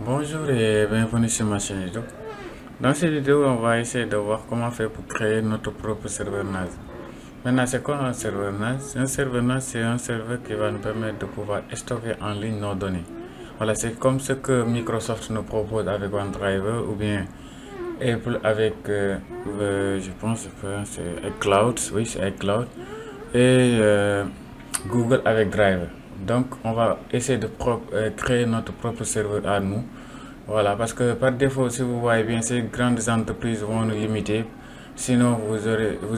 Bonjour et bienvenue sur ma chaîne YouTube. Dans cette vidéo, on va essayer de voir comment faire pour créer notre propre serveur NAS. Maintenant, c'est quoi un serveur NAS? Un serveur NAS, c'est un serveur qui va nous permettre de pouvoir stocker en ligne nos données. Voilà, c'est comme ce que Microsoft nous propose avec OneDrive ou bien Apple avec, je pense que c'est iCloud, oui, c'est iCloud, et Google avec Drive. Donc, on va essayer de créer notre propre serveur à nous. Voilà, parce que par défaut, si vous voyez bien, ces grandes entreprises vont nous limiter. Sinon, vous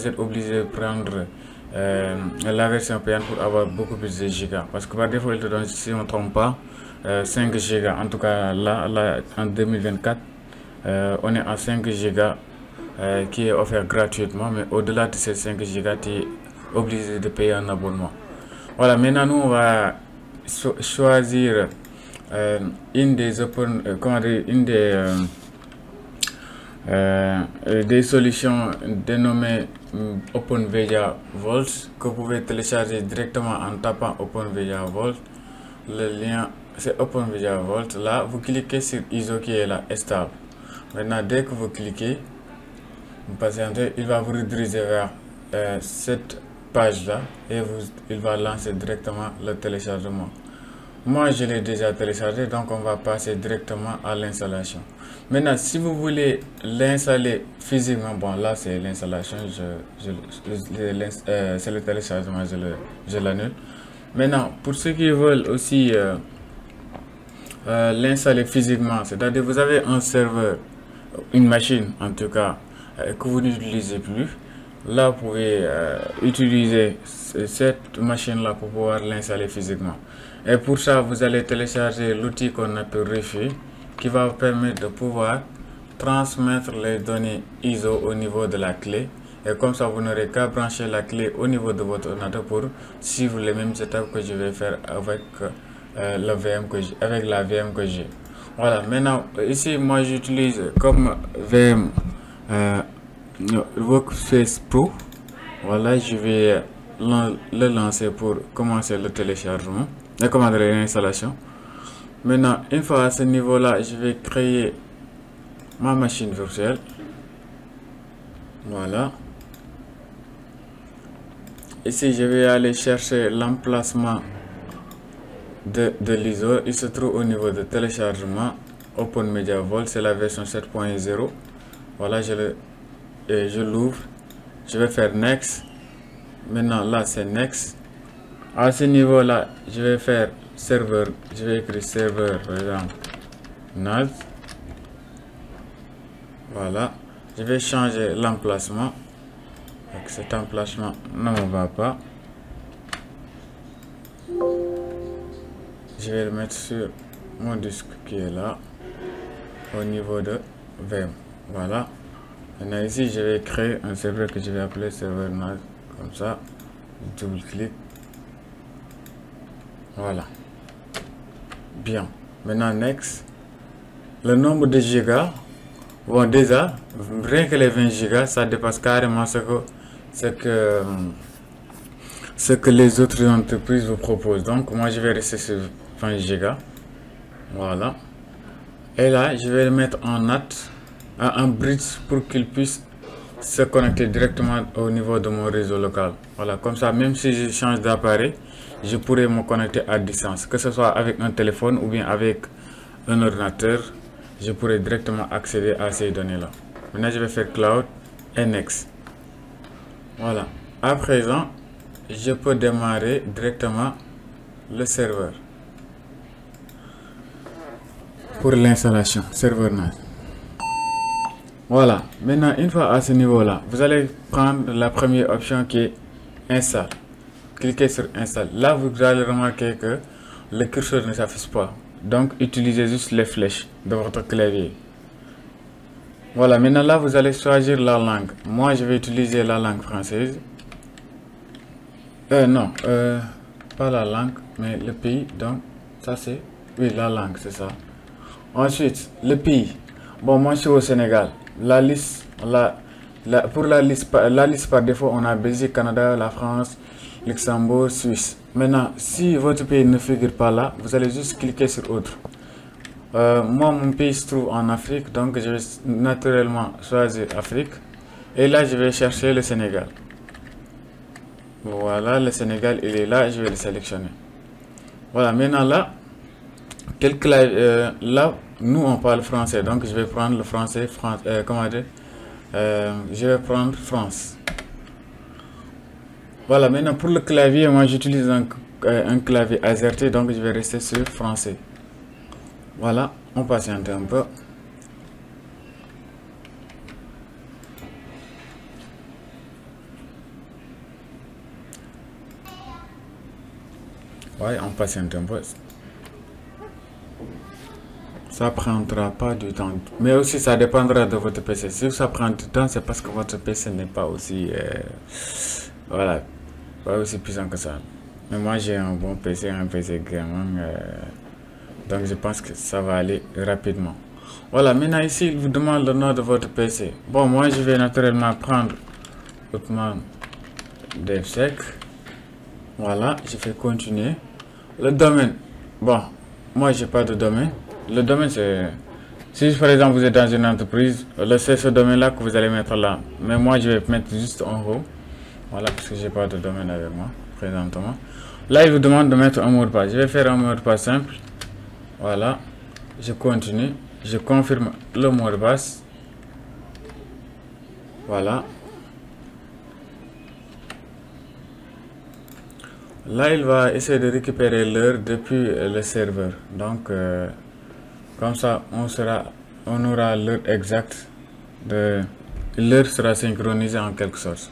êtes obligé de prendre la version payante pour avoir beaucoup plus de gigas. Parce que par défaut, ils te donnent, si on ne trompe pas, 5 gigas. En tout cas, là en 2024, on est à 5 gigas qui est offert gratuitement. Mais au-delà de ces 5 gigas, tu es obligé de payer un abonnement. Voilà, maintenant, nous, on va choisir une des des solutions dénommées OpenVIA Vault que vous pouvez télécharger directement en tapant OpenVIA Vault. Le lien c'est OpenVIA Vault. Là, vous cliquez sur ISO qui est là, stable. Maintenant, dès que vous cliquez, vous patientez, il va vous rediriger vers cette page là et il va lancer directement le téléchargement. Moi, je l'ai déjà téléchargé, donc on va passer directement à l'installation. Maintenant, si vous voulez l'installer physiquement, bon là c'est l'installation, c'est le téléchargement, je l'annule. Maintenant, pour ceux qui veulent aussi l'installer physiquement, c'est-à-dire vous avez un serveur, une machine en tout cas, que vous n'utilisez plus. Là, vous pouvez utiliser cette machine-là pour pouvoir l'installer physiquement. Et pour ça, vous allez télécharger l'outil qu'on appelle Refi, qui va vous permettre de pouvoir transmettre les données ISO au niveau de la clé. Et comme ça, vous n'aurez qu'à brancher la clé au niveau de votre ordinateur pour suivre les mêmes étapes que je vais faire avec la VM que j'ai. Voilà, maintenant, ici, moi, j'utilise comme VM Workspace Pro. Voilà, je vais le lancer pour commencer le téléchargement et commander l'installation. Maintenant, une fois à ce niveau là, je vais créer ma machine virtuelle. Voilà, ici je vais aller chercher l'emplacement de l'ISO. Il se trouve au niveau de téléchargement OpenVIA Vault, c'est la version 7.0. voilà, je l'ouvre, je vais faire next. Maintenant là c'est next. À ce niveau là, je vais faire serveur, je vais écrire serveur par exemple NAS. Voilà, je vais changer l'emplacement. Cet emplacement ne me va pas. Je vais le mettre sur mon disque qui est là au niveau de VM. Voilà. Maintenant ici, je vais créer un serveur que je vais appeler serveur NAS comme ça. Double-clic. Voilà. Bien. Maintenant, next. Le nombre de gigas. Bon, déjà, rien que les 20 gigas, ça dépasse carrément ce que les autres entreprises vous proposent. Donc, moi, je vais rester sur 20 gigas. Voilà. Et là, je vais le mettre en NAT, en bridge pour qu'il puisse se connecter directement au niveau de mon réseau local. Voilà, comme ça, même si je change d'appareil, je pourrais me connecter à distance, que ce soit avec un téléphone ou bien avec un ordinateur. Je pourrais directement accéder à ces données-là. Maintenant, je vais faire Cloud et Next. Voilà. À présent, je peux démarrer directement le serveur pour l'installation serveur NAS. Voilà. Maintenant, une fois à ce niveau-là, vous allez prendre la première option qui est Install. Cliquez sur Install. Là, vous allez remarquer que le curseur ne s'affiche pas. Donc, utilisez juste les flèches de votre clavier. Voilà, maintenant là, vous allez choisir la langue. Moi, je vais utiliser la langue française. Non, pas la langue, mais le pays. Donc, ça c'est... Oui, la langue, c'est ça. Ensuite, le pays. Bon, moi, je suis au Sénégal. La liste, pour la liste par défaut, on a Belgique, Canada, la France, Luxembourg, Suisse. Maintenant, si votre pays ne figure pas là, vous allez juste cliquer sur autre. Moi, mon pays se trouve en Afrique, donc je vais naturellement choisir Afrique. Et là, je vais chercher le Sénégal. Voilà, le Sénégal, il est là, je vais le sélectionner. Voilà, maintenant là, là, nous on parle français, donc je vais prendre le français, comment dire, je vais prendre France. Voilà, maintenant pour le clavier, moi j'utilise un clavier AZERTY, donc je vais rester sur français. Voilà, on patiente un peu. Ouais, on patiente un peu. Ça prendra pas du temps. Mais aussi, ça dépendra de votre PC. Si ça prend du temps, c'est parce que votre PC n'est pas aussi... voilà, pas aussi puissant que ça. Mais moi, j'ai un bon PC, un PC gaming. Donc, je pense que ça va aller rapidement. Voilà, maintenant ici, il vous demande le nom de votre PC. Bon, moi, je vais naturellement prendre Outman DevSec. Voilà, je fais continuer. Le domaine. Bon, moi, j'ai pas de domaine. Le domaine, c'est... Si par exemple vous êtes dans une entreprise, c'est ce domaine-là que vous allez mettre là. Mais moi, je vais mettre juste en haut. Voilà, parce que j'ai pas de domaine avec moi, présentement. Là, il vous demande de mettre un mot de passe. Je vais faire un mot de passe simple. Voilà. Je continue. Je confirme le mot de passe. Voilà. Là, il va essayer de récupérer l'heure depuis le serveur. Donc, comme ça, on aura l'heure exacte l'heure sera synchronisée en quelque sorte.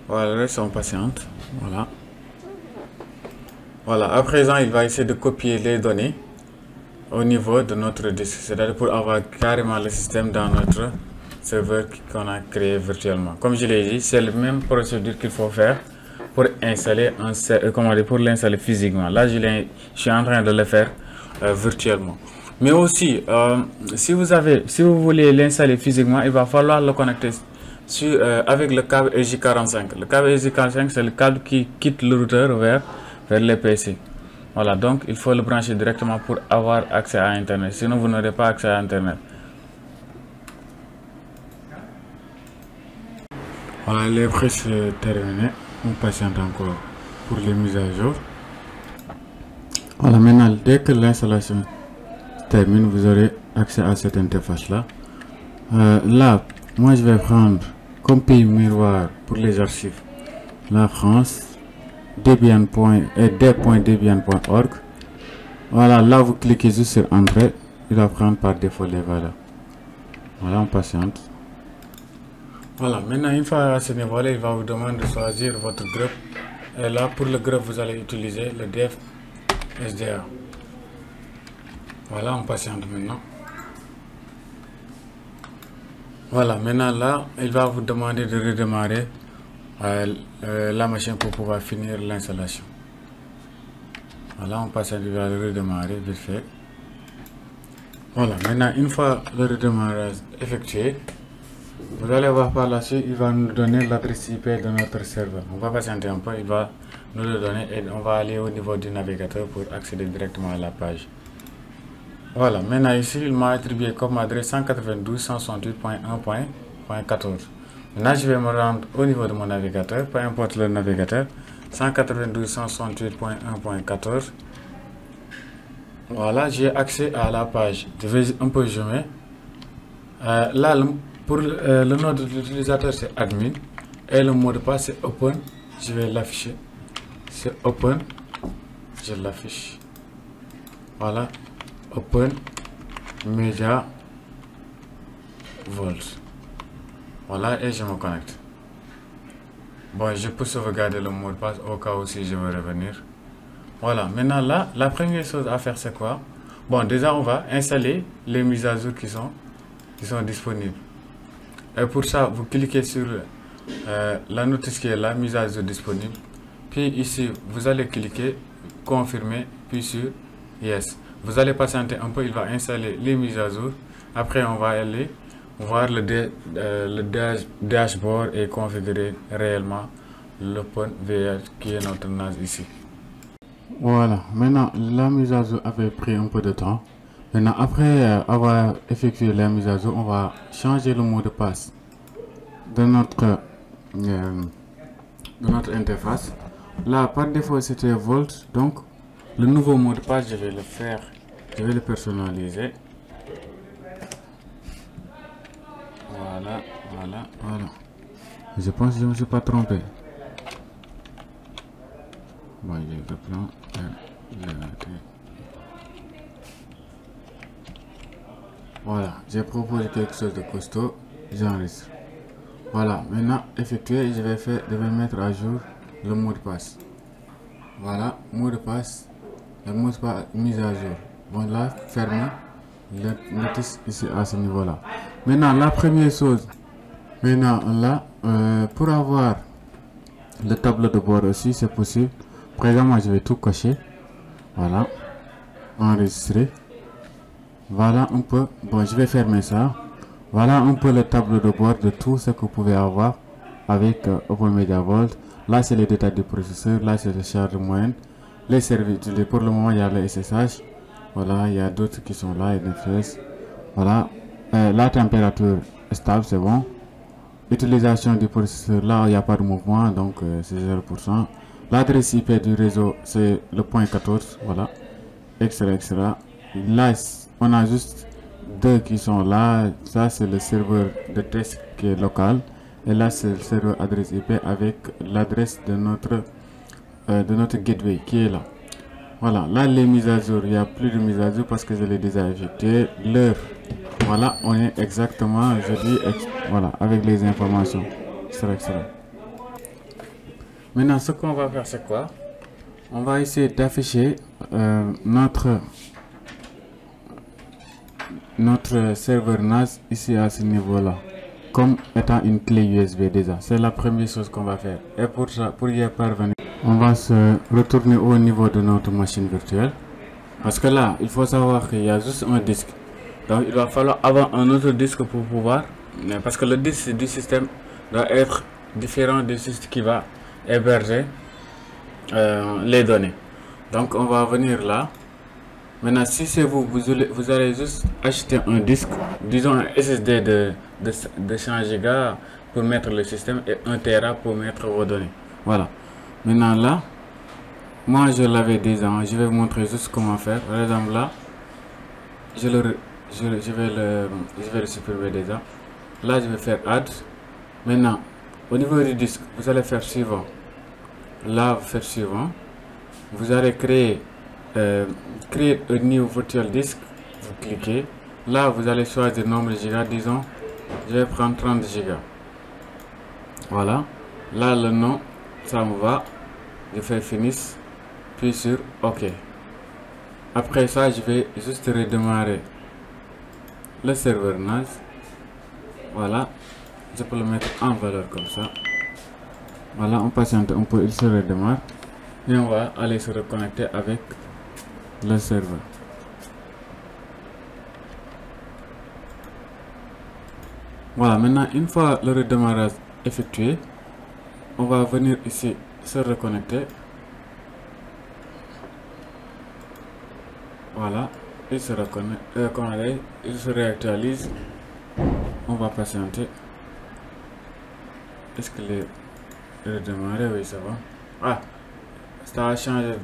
Voilà, reste en patiente. Voilà. Voilà, à présent, il va essayer de copier les données au niveau de notre disque. C'est-à-dire pour avoir carrément le système dans notre serveur qu'on a créé virtuellement. Comme je l'ai dit, c'est la même procédure qu'il faut faire pour installer pour l'installer physiquement. Là, je suis en train de le faire virtuellement. Mais aussi, si vous voulez l'installer physiquement, il va falloir le connecter avec le câble EJ45. Le câble EJ45, c'est le câble qui quitte le routeur vers les PC. Voilà, donc il faut le brancher directement pour avoir accès à Internet. Sinon, vous n'aurez pas accès à Internet. Voilà, les presque terminé. On patiente encore pour les mises à jour. Voilà, maintenant, dès que l'installation termine, vous aurez accès à cette interface-là. Là, moi, je vais prendre comme pays miroir pour les archives la France, debian.org. Voilà, là, vous cliquez juste sur Entrée. Il va prendre par défaut les valeurs. Voilà, on patiente. Voilà, maintenant une fois à ce niveau-là, il va vous demander de choisir votre groupe. Et là, pour le groupe, vous allez utiliser le dev SDA. Voilà, on patiente maintenant. Voilà, maintenant là, il va vous demander de redémarrer la machine pour pouvoir finir l'installation. Voilà, on patiente, il va le redémarrer vite fait. Voilà, maintenant une fois le redémarrage effectué, vous allez voir par la suite, il va nous donner l'adresse IP de notre serveur. On va patienter un peu, il va nous le donner et on va aller au niveau du navigateur pour accéder directement à la page. Voilà, maintenant ici, il m'a attribué comme adresse 192.168.1.14. Maintenant, je vais me rendre au niveau de mon navigateur, peu importe le navigateur, 192.168.1.14. Voilà, j'ai accès à la page. Je vais un peu zoomer. Là, pour le nom de l'utilisateur, c'est admin. Et le mot de passe, c'est open. Je vais l'afficher. C'est open. Je l'affiche. Voilà. Open Media Vault. Voilà, et je me connecte. Bon, je peux sauvegarder le mot de passe au cas où si je veux revenir. Voilà, maintenant là, la première chose à faire, c'est quoi? Bon, déjà, on va installer les mises à jour qui sont disponibles. Et pour ça, vous cliquez sur la notice qui est là, mise à jour disponible. Puis ici, vous allez cliquer confirmer, puis sur yes. Vous allez patienter un peu, il va installer les mises à jour. Après, on va aller voir le dashboard et configurer réellement l'OpenVR qui est notre NAS ici. Voilà, maintenant la mise à jour avait pris un peu de temps. Maintenant, après avoir effectué la mise à jour, on va changer le mot de passe de notre interface. Là, par défaut, c'était Volt. Donc, le nouveau mot de passe, je vais le faire. Je vais le personnaliser. Voilà, voilà, voilà. Je pense que je ne me suis pas trompé. Bon, j'ai le plan. Voilà, j'ai proposé quelque chose de costaud. J'enregistre. Voilà, maintenant effectué, je vais mettre à jour le mot de passe. Voilà, mot de passe, le mot de passe mis à jour. Bon, là, fermé le notice ici à ce niveau-là. Maintenant, la première chose, maintenant là, pour avoir le tableau de bord aussi, c'est possible. Présentement, je vais tout cocher. Voilà, enregistrer. Voilà un peu, bon, je vais fermer ça. Voilà un peu le tableau de bord de tout ce que vous pouvez avoir avec OpenMediaVault. Là, c'est les détails du processeur. Là, c'est le charge moyenne. Les services, pour le moment, il y a le SSH. Voilà, il y a d'autres qui sont là, NFS. Voilà, la température stable, c'est bon. Utilisation du processeur, là, il n'y a pas de mouvement, donc c'est 0%. L'adresse IP du réseau, c'est le point 14. Voilà, etc. Là, on a juste deux qui sont là. Ça, c'est le serveur de test qui est local. Et là, c'est le serveur adresse IP avec l'adresse de notre gateway qui est là. Voilà, là, les mises à jour, il n'y a plus de mise à jour parce que je l'ai déjà effectué. L'heure, voilà, on est exactement, je dis, voilà, avec les informations, etc. Maintenant, ce qu'on va faire, c'est quoi? On va essayer d'afficher notre serveur NAS ici à ce niveau-là, comme étant une clé USB déjà. C'est la première chose qu'on va faire. Et pour ça, pour y parvenir, on va se retourner au niveau de notre machine virtuelle. Parce que là, il faut savoir qu'il y a juste un disque. Donc, il va falloir avoir un autre disque pour pouvoir... Parce que le disque du système doit être différent du système qui va héberger les données. Donc, on va venir là. Maintenant, si c'est vous allez juste acheter un disque, disons un SSD de 100 Go pour mettre le système et 1 Tera pour mettre vos données. Voilà. Maintenant là, moi je l'avais déjà, je vais vous montrer juste comment faire. Par exemple là, je vais le supprimer déjà. Là, je vais faire add. Maintenant, au niveau du disque, vous allez faire suivant. Là, vous faites suivant. Vous allez créer a new virtual disk. Vous cliquez. Là, vous allez choisir nombre de gigas. Disons, je vais prendre 30 gigas. Voilà. Là, le nom, ça me va. Je fais finish. Puis sur OK. Après ça, je vais juste redémarrer le serveur NAS. Voilà. Je peux le mettre en valeur comme ça. Voilà, on patiente un peu, il se redémarre. Et on va aller se reconnecter avec le serveur. Voilà, maintenant une fois le redémarrage effectué, on va venir ici se reconnecter. Voilà, il se reconnecte, il se réactualise. On va patienter. Est-ce qu'il est redémarré? Oui, ça va. Ah, ça a changé.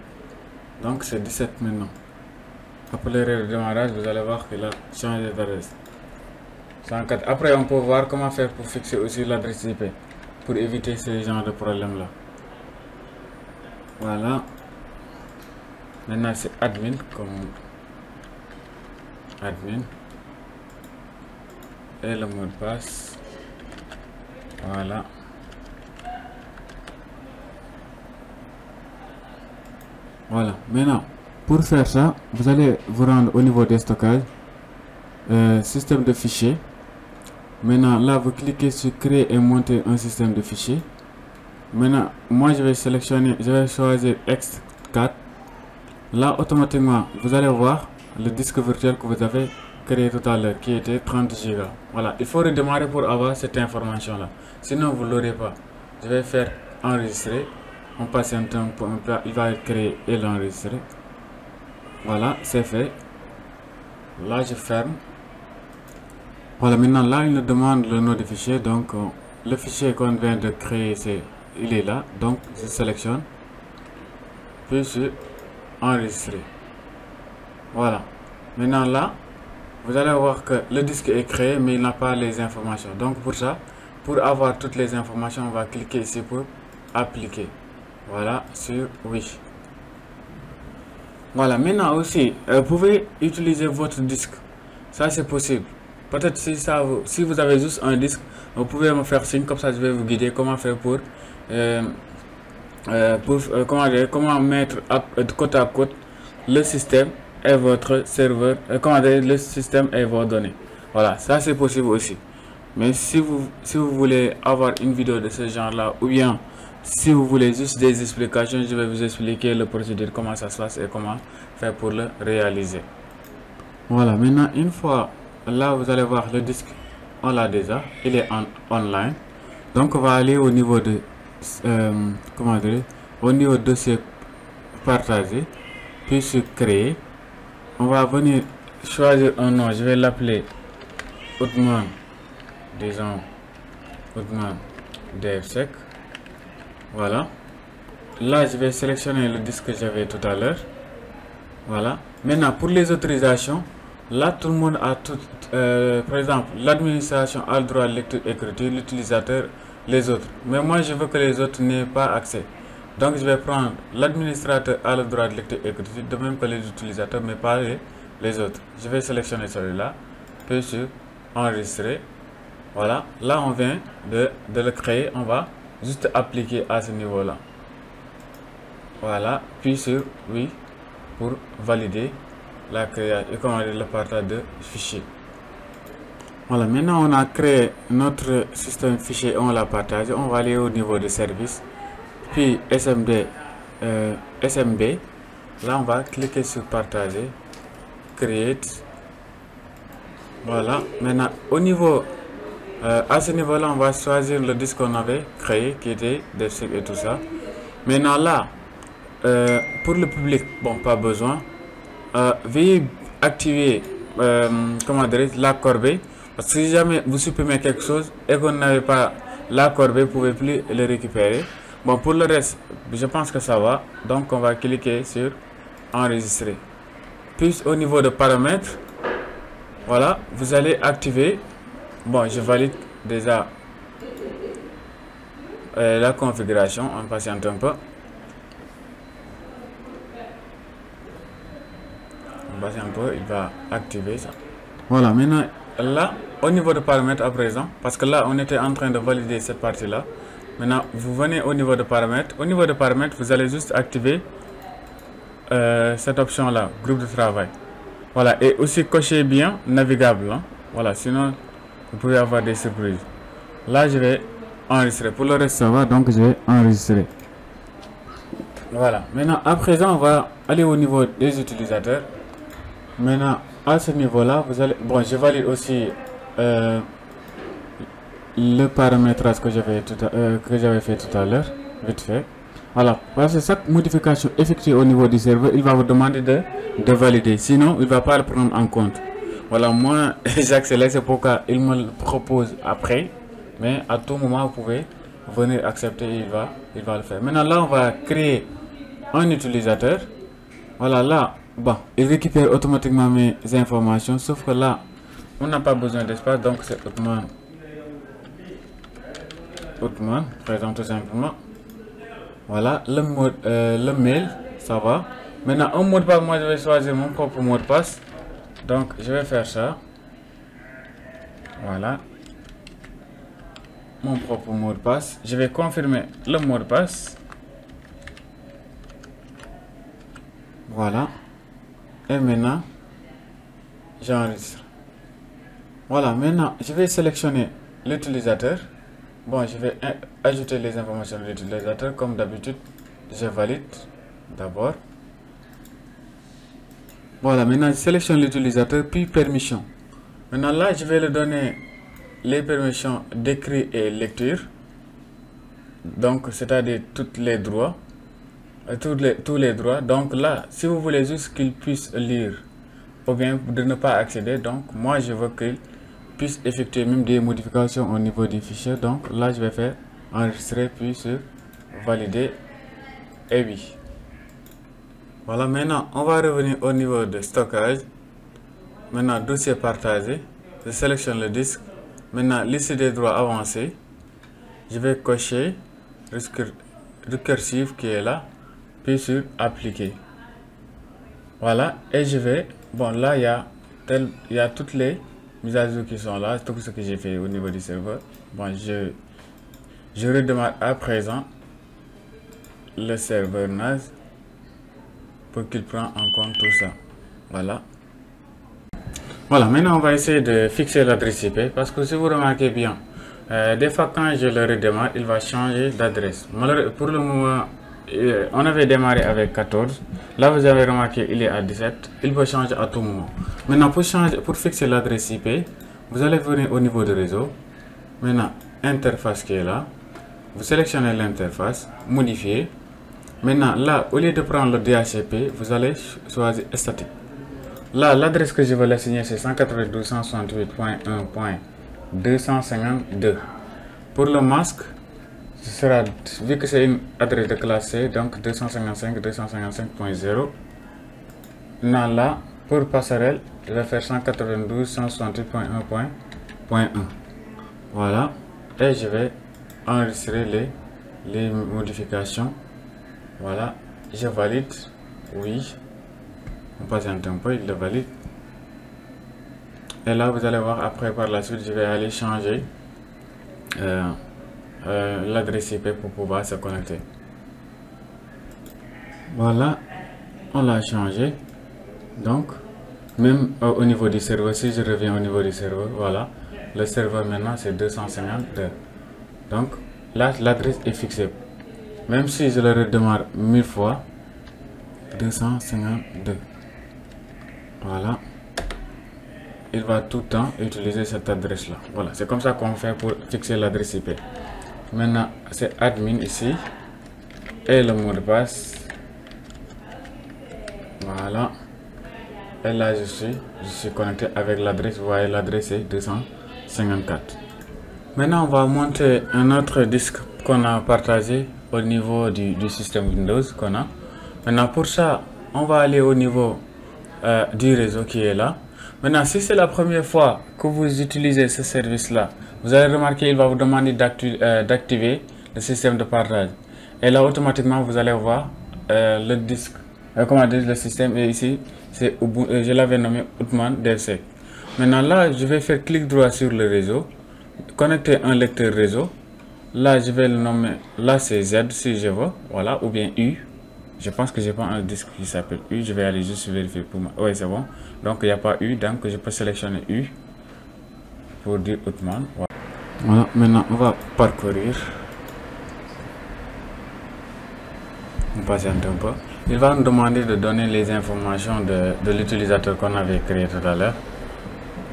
Donc c'est 17 maintenant. Après le redémarrage, vous allez voir qu'il a changé d'adresse. 104. Après, on peut voir comment faire pour fixer aussi l'adresse IP pour éviter ce genre de problème là. Voilà. Maintenant c'est admin comme admin et le mot de passe. Voilà. Voilà. Maintenant, pour faire ça, vous allez vous rendre au niveau des stockages, système de fichiers. Maintenant, là, vous cliquez sur créer et monter un système de fichiers. Maintenant, moi, je vais sélectionner, je vais choisir X4. Là, automatiquement, vous allez voir le disque virtuel que vous avez créé tout à l'heure, qui était 30 Go. Voilà, il faut redémarrer pour avoir cette information-là. Sinon, vous ne l'aurez pas. Je vais faire enregistrer. On patiente un peu, il va être créé et l'enregistrer. Voilà, c'est fait. Là, je ferme. Voilà, maintenant là, il nous demande le nom du fichier. Donc, le fichier qu'on vient de créer, il est là. Donc, je sélectionne. Puis, je enregistrer. Voilà. Maintenant là, vous allez voir que le disque est créé, mais il n'a pas les informations. Donc, pour ça, pour avoir toutes les informations, on va cliquer ici pour appliquer. Voilà, sur oui. Voilà, maintenant aussi, vous pouvez utiliser votre disque. Ça, c'est possible. Peut-être si vous avez juste un disque, vous pouvez me faire signe, comme ça je vais vous guider comment faire pour comment mettre côte à côte le système et votre serveur, le système et vos données. Voilà, ça c'est possible aussi. Mais si vous voulez avoir une vidéo de ce genre là, ou bien si vous voulez juste des explications, je vais vous expliquer le procédure, comment ça se passe et comment faire pour le réaliser. Voilà, maintenant une fois là, vous allez voir le disque, on l'a déjà, il est online. Donc on va aller au niveau de au niveau de dossier partagé, puis sur créer. On va venir choisir un nom, je vais l'appeler Othman, disons Othman DFSec. Voilà, là je vais sélectionner le disque que j'avais tout à l'heure. Voilà, maintenant pour les autorisations, là tout le monde a tout, par exemple l'administration a le droit de lecture écriture, l'utilisateur les autres, mais moi je veux que les autres n'aient pas accès. Donc je vais prendre l'administrateur a le droit de lecture écriture, de même que les utilisateurs, mais pas les autres. Je vais sélectionner celui-là, puis sur enregistrer. Voilà, là on vient de le créer, on va juste appliquer à ce niveau là. Voilà, puis sur oui pour valider la création et commander le partage de fichiers. Voilà, maintenant on a créé notre système fichier, on l'a partagé. On va aller au niveau de service, puis SMB. Là on va cliquer sur partager, create. Voilà, maintenant au niveau à ce niveau là, on va choisir le disque qu'on avait créé qui était DFSec et tout ça. Maintenant là, pour le public, bon, pas besoin. Veuillez activer la corbeille, parce que si jamais vous supprimez quelque chose et que vous n'avez pas la corbeille, vous ne pouvez plus le récupérer. Bon, pour le reste, je pense que ça va. Donc on va cliquer sur enregistrer. Puis au niveau de paramètres, voilà, vous allez activer. Bon, je valide déjà la configuration. On patiente un peu. Un peu, il va activer ça. Voilà, maintenant là au niveau de paramètres à présent, parce que là on était en train de valider cette partie là. Maintenant vous venez au niveau de paramètres. Au niveau de paramètres, vous allez juste activer cette option là, groupe de travail. Voilà, et aussi cocher bien navigable, hein. Voilà, sinon vous pouvez avoir des surprises. Là je vais enregistrer, pour le reste ça va, donc je vais enregistrer. Voilà, maintenant à présent on va aller au niveau des utilisateurs. Maintenant à ce niveau là, vous allez, bon, je valide aussi le paramétrage que j'avais fait tout à l'heure, vite fait. Voilà, parce que chaque modification effectuée au niveau du serveur, il va vous demander de valider, sinon il ne va pas le prendre en compte. Voilà, moi j'accélère, c'est pourquoi il me le propose après, mais à tout moment vous pouvez venir accepter, il va le faire. Maintenant là on va créer un utilisateur. Voilà, là bon, il récupère automatiquement mes informations, sauf que là on n'a pas besoin d'espace, donc c'est Othman, par exemple, tout simplement. Voilà, le mail, ça va. Maintenant un mot de passe, moi je vais choisir mon propre mot de passe, donc je vais faire ça. Voilà, mon propre mot de passe. Je vais confirmer le mot de passe. Voilà, et maintenant j'enregistre. Voilà, maintenant je vais sélectionner l'utilisateur. Bon, je vais ajouter les informations de l'utilisateur comme d'habitude. Je valide d'abord. Voilà, maintenant je sélectionne l'utilisateur puis permission. Maintenant là je vais lui donner les permissions d'écrit et lecture, donc c'est-à-dire tous les droits. tous les droits. Donc là, si vous voulez juste qu'il puisse lire ou bien de ne pas accéder, donc moi je veux qu'il puisse effectuer même des modifications au niveau du fichier. Donc là, je vais faire enregistrer puis sur valider et oui. Voilà, maintenant on va revenir au niveau de stockage. Maintenant, dossier partagé, je sélectionne le disque. Maintenant, liste des droits avancés. Je vais cocher recursive qui est là, puis sur appliquer. Voilà, et je vais, bon là il y a toutes les mises à jour qui sont là, tout ce que j'ai fait au niveau du serveur. Bon, je redémarre à présent le serveur NAS pour qu'il prenne en compte tout ça. Voilà. Voilà, maintenant on va essayer de fixer l'adresse IP parce que si vous remarquez bien, des fois quand je le redémarre, il va changer d'adresse. Pour le moment, on avait démarré avec 14. Là, vous avez remarqué, il est à 17. Il peut changer à tout moment. Maintenant, pour fixer l'adresse IP, vous allez venir au niveau de réseau. Maintenant, interface qui est là. Vous sélectionnez l'interface, modifier. Maintenant, là, au lieu de prendre le DHCP, vous allez choisir statique. Là, l'adresse que je vais l'assigner, c'est 192.168.1.252. Pour le masque, ce sera, vu que c'est une adresse de classe C, donc 255.255.0. Maintenant là, pour passerelle, je vais faire 192.168.1.1. Voilà, et je vais enregistrer les modifications. Voilà, je valide, oui. On patiente un peu, il le valide. Et là, vous allez voir, après par la suite, je vais aller changer l'adresse IP pour pouvoir se connecter. Voilà, on l'a changé. Donc, même au niveau du serveur, si je reviens au niveau du serveur, voilà, le serveur maintenant c'est 252. Donc, là, l'adresse est fixée. Même si je le redémarre 1000 fois, 252. Voilà. Il va tout le temps utiliser cette adresse là. Voilà, c'est comme ça qu'on fait pour fixer l'adresse IP. Maintenant, c'est admin ici et le mot de passe. Voilà. Et là, je suis connecté avec l'adresse. Vous voyez, l'adresse est 254. Maintenant, on va monter un autre disque qu'on a partagé au niveau du système Windows qu'on a. Maintenant, pour ça, on va aller au niveau du réseau qui est là. Maintenant, si c'est la première fois que vous utilisez ce service-là, vous allez remarquer qu'il va vous demander d'activer le système de partage. Et là, automatiquement, vous allez voir le disque, comment dire, le système est ici. Je l'avais nommé Outman DevSec. Maintenant, là, je vais faire clic droit sur le réseau, connecter un lecteur réseau. Là, je vais le nommer, là, c'est Z si je veux, voilà, ou bien U. Je pense que j'ai pas un disque qui s'appelle U. Je vais aller juste vérifier pour moi. Oui, c'est bon. Donc, il n'y a pas U. Donc, je peux sélectionner U pour dire Outman. Voilà. Maintenant, on va parcourir. On patiente un peu. Il va nous demander de donner les informations de l'utilisateur qu'on avait créé tout à l'heure.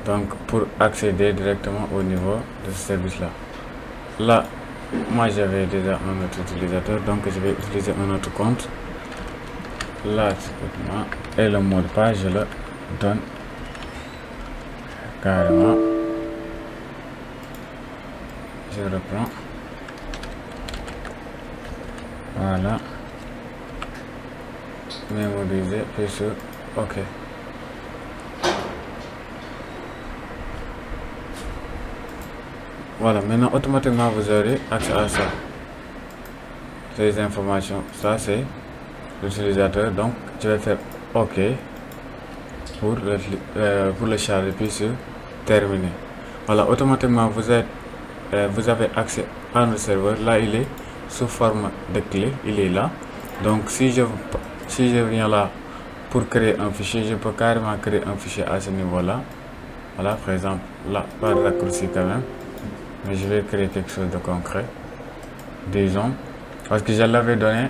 Donc, pour accéder directement au niveau de ce service-là. Là, moi, j'avais déjà un autre utilisateur. Donc, je vais utiliser un autre compte. Là, et le mot de passe, je le donne carrément. Je reprends. Voilà. Mémoriser, puis sur OK. Voilà, maintenant automatiquement vous aurez accès à ça. Ces informations, ça c'est l'utilisateur, donc je vais faire OK pour le charger puis sur terminer. Voilà, automatiquement vous avez accès à notre serveur. Là il est sous forme de clé, il est là. Donc si je viens là pour créer un fichier, je peux carrément créer un fichier à ce niveau là. Voilà, par exemple là, pas de raccourci quand même, mais je vais créer quelque chose de concret, disons, parce que je l'avais donné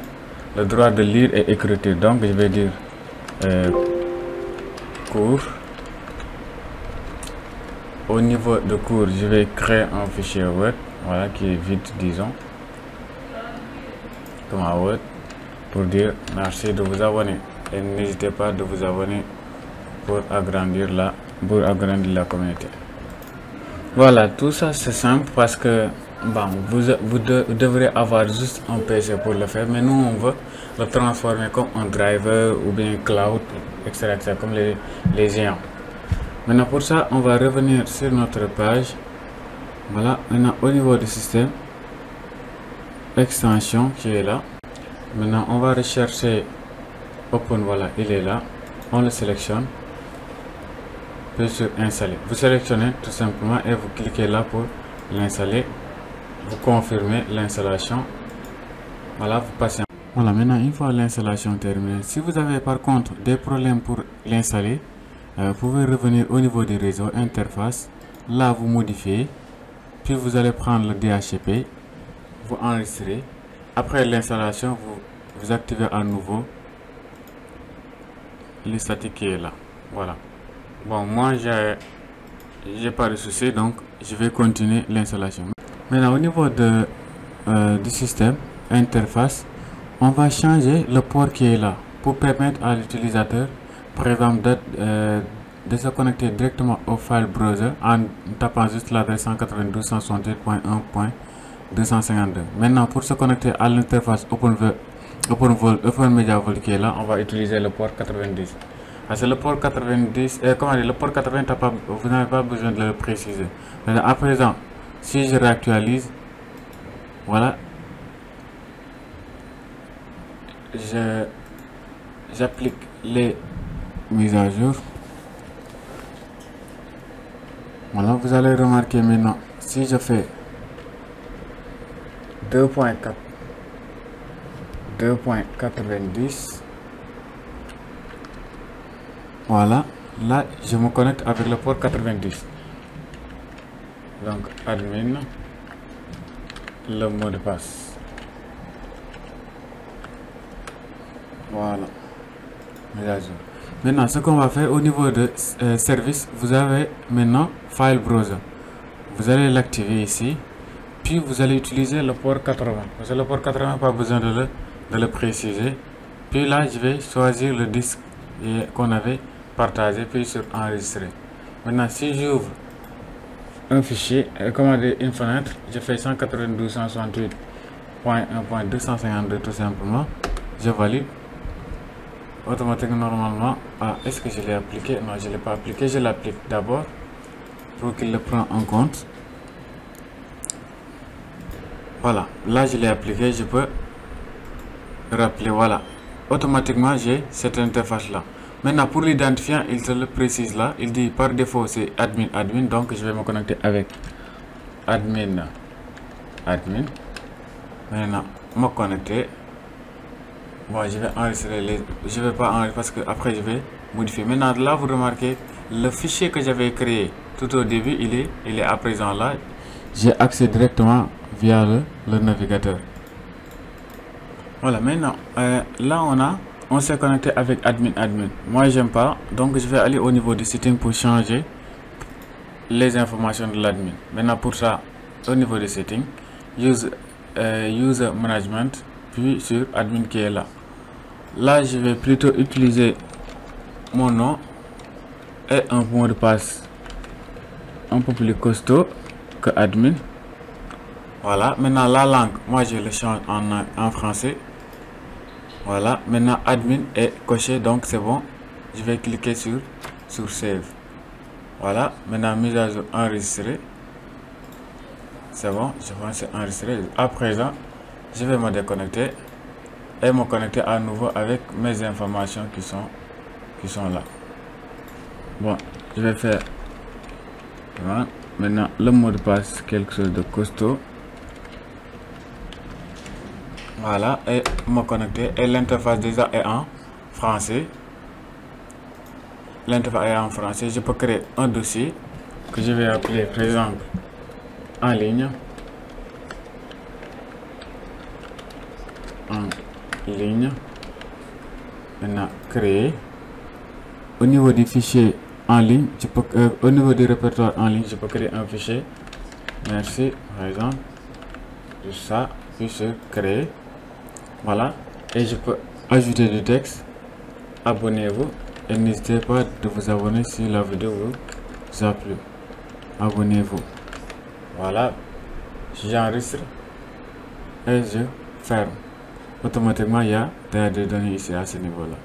le droit de lire et écrire. Donc je vais dire cours. Au niveau de cours, je vais créer un fichier Word, voilà, qui est vide, disons, comme un Word. pour dire merci de vous abonner. Et n'hésitez pas de vous abonner pour agrandir la communauté. Voilà, tout ça c'est simple parce que bon, vous devrez avoir juste un PC pour le faire, mais nous on veut le transformer comme un driver ou bien cloud, etc., comme les géants. Maintenant pour ça, on va revenir sur notre page. Voilà, maintenant au niveau du système, extension qui est là. Maintenant on va rechercher Open, voilà, il est là. On le sélectionne. Puis sur installer. Vous sélectionnez tout simplement et vous cliquez là pour l'installer. Vous confirmez l'installation. Voilà, vous passez. Voilà, maintenant une fois l'installation terminée, si vous avez par contre des problèmes pour l'installer, vous pouvez revenir au niveau du réseau interface. Là, vous modifiez. Puis vous allez prendre le DHCP. Vous enregistrez. Après l'installation, vous activez à nouveau le statique qui est là. Voilà. Bon, moi j'ai pas de souci, donc je vais continuer l'installation. Maintenant au niveau du système interface, on va changer le port qui est là pour permettre à l'utilisateur, par exemple, de se connecter directement au file browser en tapant juste l'adresse 192.168.252. Maintenant pour se connecter à l'interface OpenMediaVault qui est là, on va utiliser le port 90. Parce que le port 90, le port 80, vous n'avez pas besoin de le préciser. Maintenant, à présent, si je réactualise, voilà, j'applique les mises à jour. Voilà, vous allez remarquer maintenant, si je fais 2.90, voilà, là je me connecte avec le port 90. Donc admin, le mot de passe. Voilà, mise à jour. Maintenant ce qu'on va faire au niveau de service, vous avez maintenant file browser. Vous allez l'activer ici, puis vous allez utiliser le port 80. Parce que le port 80, pas besoin de le préciser. Puis là je vais choisir le disque qu'on avait partagé, puis sur enregistrer. Maintenant si j'ouvre un fichier, commander une fenêtre, je fais 192.168.1.252 tout simplement, je valide. Automatiquement normalement, est-ce que je l'ai appliqué? Non, je ne l'ai pas appliqué, je l'applique d'abord pour qu'il le prenne en compte. Voilà, là je l'ai appliqué, je peux rappeler, voilà, automatiquement j'ai cette interface là. Maintenant pour l'identifiant, il te le précise là, il dit par défaut c'est admin, donc je vais me connecter avec admin. Maintenant me connecter. Bon, je vais enregistrer je vais pas enregistrer parce que après je vais modifier. Maintenant là vous remarquez le fichier que j'avais créé tout au début, il est à présent là. J'ai accès directement via le navigateur. Voilà, maintenant là on s'est connecté avec admin. Moi j'aime pas, donc je vais aller au niveau du setting pour changer les informations de l'admin. Maintenant pour ça, au niveau du setting, user management, puis sur admin qui est là. Là je vais plutôt utiliser mon nom et un mot de passe un peu plus costaud que admin. Voilà, maintenant la langue, moi je le change en français. Voilà, maintenant admin est coché, donc c'est bon. Je vais cliquer sur save. Voilà, maintenant mise à jour enregistrée. C'est bon, je pense que c'est enregistré. À présent, je vais me déconnecter et me connecter à nouveau avec mes informations qui sont là. Bon, je vais faire voilà. Maintenant le mot de passe, quelque chose de costaud. Voilà, et me connecter, et l'interface déjà est en français. L'interface est en français. Je peux créer un dossier que je vais appeler par exemple en ligne. Maintenant créer. Au niveau du fichier en ligne, au niveau du répertoire en ligne, je peux créer un fichier. Merci, par exemple, tout ça, puis sur créer. Voilà, et je peux ajouter du texte. Abonnez-vous et n'hésitez pas de vous abonner si la vidéo vous a plu. Abonnez-vous. Voilà, j'enregistre et je ferme. Automatiquement, il y a des données ici à ce niveau-là.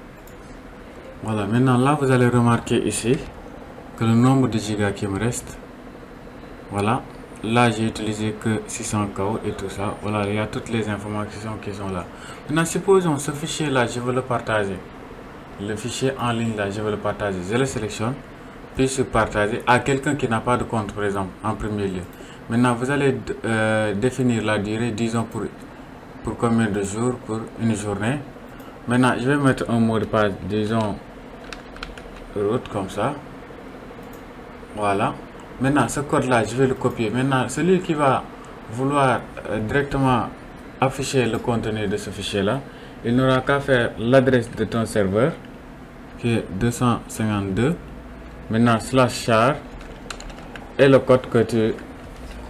Voilà, maintenant là, vous allez remarquer ici que le nombre de gigas qui me reste, voilà, là j'ai utilisé que 600 KO et tout ça. Voilà, il y a toutes les informations qui sont là. Maintenant, supposons ce fichier là, je veux le partager. Le fichier en ligne là, je veux le partager. Je le sélectionne, puis je partager à quelqu'un qui n'a pas de compte, par exemple, en premier lieu. Maintenant, vous allez définir la durée, disons pour combien de jours, pour une journée. Maintenant, je vais mettre un mot de passe, disons route comme ça. Voilà. Maintenant, ce code là, je vais le copier. Maintenant, celui qui va vouloir directement afficher le contenu de ce fichier là, il n'aura qu'à faire l'adresse de ton serveur qui est 252. Maintenant, /char et le code que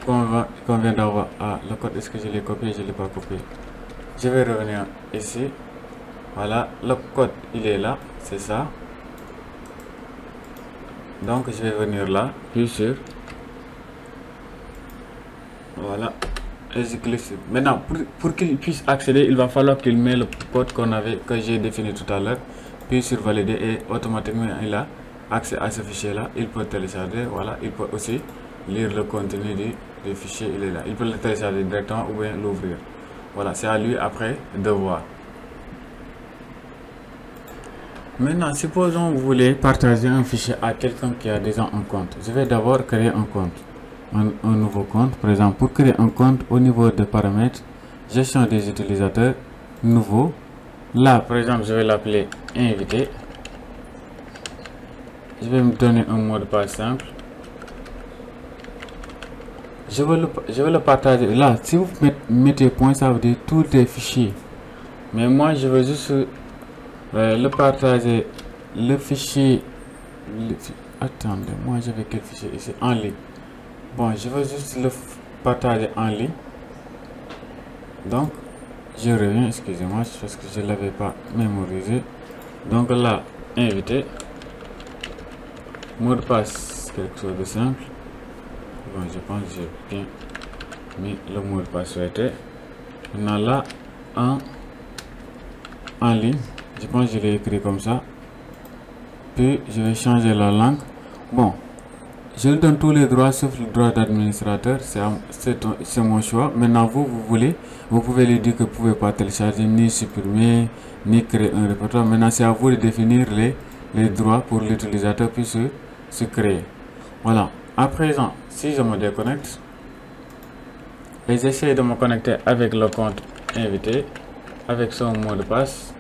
qu'on vient d'avoir. Ah, le code, est-ce que je l'ai copié? Je ne l'ai pas copié. Je vais revenir ici. Voilà, le code il est là, c'est ça. Donc je vais venir là, puis sur, voilà, et je clique sur. Maintenant, pour qu'il puisse accéder, il va falloir qu'il mette le code que j'ai défini tout à l'heure, puis sur valider, et automatiquement il a accès à ce fichier là. Il peut télécharger, voilà, il peut aussi lire le contenu du fichier, il est là. Il peut le télécharger directement ou bien l'ouvrir. Voilà, c'est à lui après de voir. Maintenant, supposons que vous voulez partager un fichier à quelqu'un qui a déjà un compte. Je vais d'abord créer un compte, un nouveau compte. Par exemple, pour créer un compte, au niveau de paramètres, gestion des utilisateurs, nouveau. Là, par exemple, je vais l'appeler invité. Je vais me donner un mot de passe simple. Je vais le partager. Là, si vous mettez point, ça veut dire tous les fichiers. Mais moi, je veux juste le partager, le fichier. Attendez, moi j'avais quel fichier ici? En ligne. Bon, je veux juste le partager en ligne. Donc, je reviens, excusez-moi, parce que je ne l'avais pas mémorisé. Donc là, invité. Mot de passe, quelque chose de simple. Bon, je pense que j'ai bien mis le mot de passe souhaité. Maintenant là, en ligne. Je pense que je l'ai écrit comme ça. Puis je vais changer la langue. Bon, je lui donne tous les droits sauf le droit d'administrateur. C'est mon choix. Maintenant, vous pouvez lui dire que vous ne pouvez pas télécharger, ni supprimer, ni créer un répertoire. Maintenant, c'est à vous de définir les droits pour l'utilisateur puis se créer. Voilà. À présent, si je me déconnecte et j'essaie de me connecter avec le compte invité, avec son mot de passe.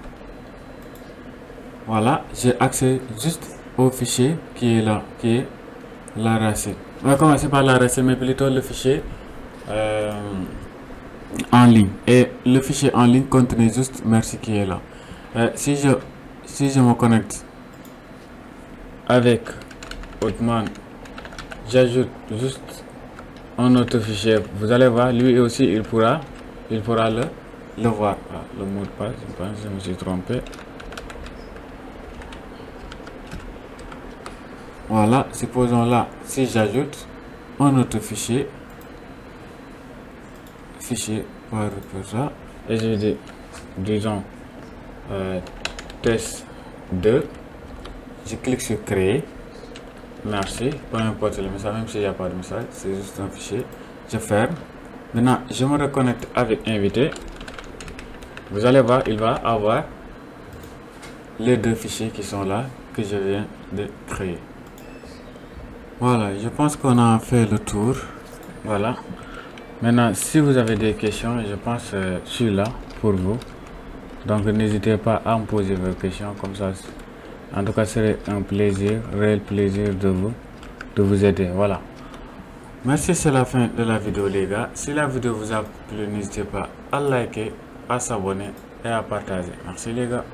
Voilà, j'ai accès juste au fichier qui est là, qui est la racine. On va commencer par la racine, mais plutôt le fichier en ligne. Et le fichier en ligne contient juste merci qui est là. Si je me connecte avec Outman, j'ajoute juste un autre fichier. Vous allez voir, lui aussi il pourra le voir. Ah, le mot de passe, je pense que je me suis trompé. Voilà, supposons là, si j'ajoute un autre fichier par ça, et je dis, disons, test 2, je clique sur créer, merci, peu importe le message, même s'il n'y a pas de message, c'est juste un fichier, je ferme. Maintenant, je me reconnecte avec invité, vous allez voir, il va avoir les deux fichiers qui sont là, que je viens de créer. Voilà, je pense qu'on a fait le tour. Voilà. Maintenant, si vous avez des questions, je pense que je suis là pour vous. Donc, n'hésitez pas à me poser vos questions comme ça. En tout cas, ce serait un plaisir, réel plaisir de vous aider. Voilà. Merci, c'est la fin de la vidéo, les gars. Si la vidéo vous a plu, n'hésitez pas à liker, à s'abonner et à partager. Merci, les gars.